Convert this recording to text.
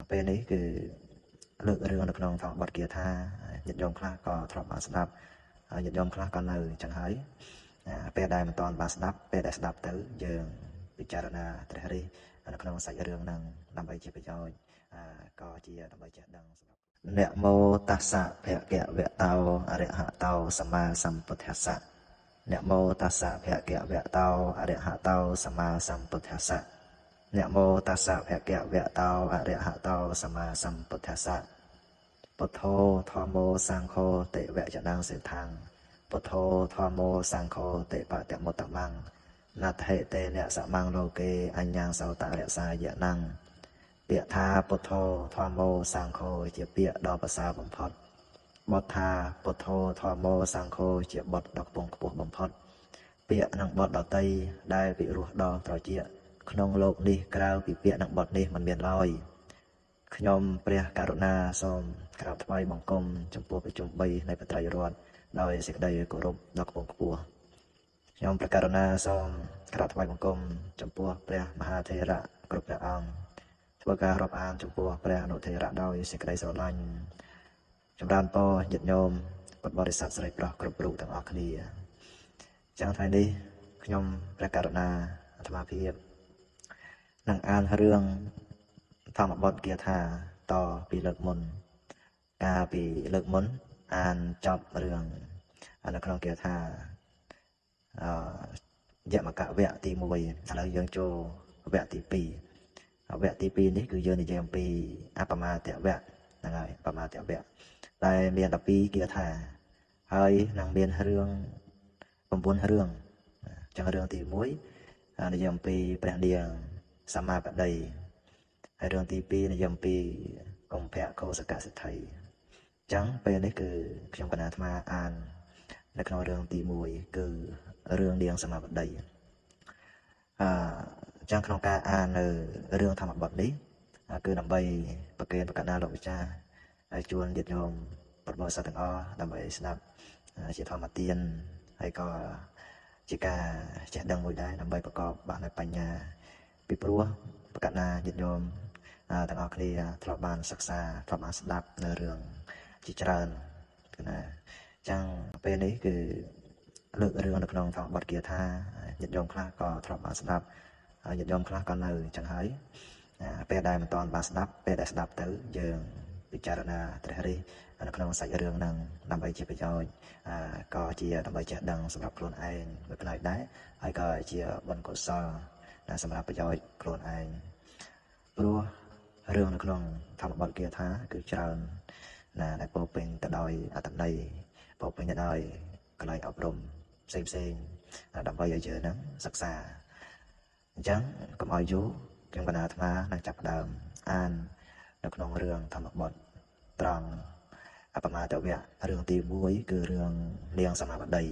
ពេលនេះគឺលើករឿងនៅក្នុងធម្មបទគាថាញាតិញោមខ្លះក៏ធ្លាប់បានស្ដាប់ញាតិញោមខ្លះក៏នៅចឹងហើយពេលដែលមិនតាន់បានស្ដាប់ពេលដែលស្ដាប់ទៅយើងពិចារណាត្រេះរិះនៅក្នុងសាច់រឿងហ្នឹងដើម្បីជាប្រយោជន៍ក៏ជាដើម្បីចេះដឹងសម្រាប់នមោតស្សៈភគវតោអរហតោសម្មាសម្ពុទ្ធស្សៈនមោតស្សៈភគវតោអរហតោសម្មាសម្ពុទ្ធស្សៈនមោតស្សៈភគវតោអរហតោសម្មាសម្ពុទ្ធស្សៈពុទ្ធោធម្មោសង្ឃោតិវចនំសិដ្ឋังពុទ្ធោធម្មោសង្ឃោតិបតមុតតមੰណដ្ឋិតេនសមੰលោកេអញ្ញសោតរសាយណੰពាក្យថាពុទ្ធោធម្មោសង្ឃោជាពាក្យដ៏ប្រសើរបំផុតបទថាពុទ្ធោធម្មោសង្ឃោជាបទដ៏ខ្ពង់ខ្ពស់បំផុតពាក្យនិងបទដតីដែលពិរោះដ៏ត្រជាក់ក្នុងโลกនេះក្រៅពីពាក្យនិងបទនេះមិនមានឡើយខ្ញុំព្រះករុណាសូមក្រាបថ្វាយបង្គំចំពោះប្រជុំ3នៃបត្រៃរតន៍ដោយសេចក្តីគោរពដ៏ខ្ពង់ខ្ពស់ខ្ញុំព្រះករុណាសូមក្រាបថ្វាយបង្គំចំពោះព្រះមហាថេរៈគ្រប់ព្រះអង្គធ្វើការរាប់អានចំពោះព្រះអនុថេរៈដោយសេចក្តីស្រឡាញ់ចម្រើនពរញាតិញោមពុទ្ធបរិស័ទស្រីប្រុសគ្រប់រូបទាំងអស់គ្នាចឹងថ្ងៃនេះខ្ញុំព្រះករុណាអាត្មាភាពនឹងអានរឿងធម្មបទគាថាតពីលើកមុនកាលពីលើកមុនអានចប់រឿងនៅក្នុងគាថាយមកវគ្គទី1ឥឡូវយើងចូលវគ្គទី2វគ្គទី2នេះគឺយើងនិយាយអំពីអបមាទវគ្គហ្នឹងហើយអបមាទវគ្គដែលមាន12គាថាហើយនឹងមានរឿង9រឿងចឹងរឿងទី1និយាយអំពីព្រះនាងសម្មាបតីហើយរឿងទី2និយាយអំពីកុម្ភៈកោសកសិទ្ធិចឹងពេលនេះគឺខ្ញុំកណាអាត្មាអាននៅក្នុងរឿងទី1គឺរឿងនាងសម្មាបតីចឹងក្នុងការអាននៅរឿងធម្មបទនេះគឺដើម្បីប្រកេនប្រកាសណាលោកវិចារហើយជួនញាតិញោមពុទ្ធបរិស័ទទាំងអស់ដើម្បីស្ដាប់ជាធម្មទានហើយក៏ជាការចេះដឹងមួយដែរដើម្បីប្រកបបាននូវបញ្ញាពីព្រោះប្រកាសណាញាតិញោមទាំងអស់គ្នាធ្លាប់បានសិក្សាធ្លាប់បានស្ដាប់នៅរឿងជាច្រើនណាចឹងពេលនេះគឺលើករឿងនៅក្នុងធម្មបទគាថាញាតិញោមខ្លះក៏ធ្លាប់បានស្ដាប់ញាតិញោមខ្លះក៏នៅចឹងហើយពេលដែលមិនតាន់បានស្ដាប់ពេលដែលស្ដាប់ទៅយើងពិចារណាត្រេះរិះនៅក្នុងសាច់រឿងហ្នឹងដើម្បីជាប្រយោជន៍ក៏ជាដើម្បីចេះដឹងសម្រាប់ខ្លួនឯងមួយផ្នែកដែរហើយក៏ជាបុណ្យកុសលសម្រាប់ប្រយោជន៍ខ្លួនឯងព្រោះរឿងនៅក្នុងធម្មបទគាថាគឺច្រើនដែលពោរពេញទៅដោយអត្ថន័យពោរពេញទៅដោយកន្លែងអប់រំផ្សេងដើម្បីឲ្យយើងហ្នឹងសិក្សាអញ្ចឹងកុំឲ្យយូរខ្ញុំកណាអាត្មានឹងចាប់ផ្ដើមអាននៅក្នុងរឿងធម្មបទត្រង់អបមាទវគ្គរឿងទី1គឺរឿងនាងសម្មាបតី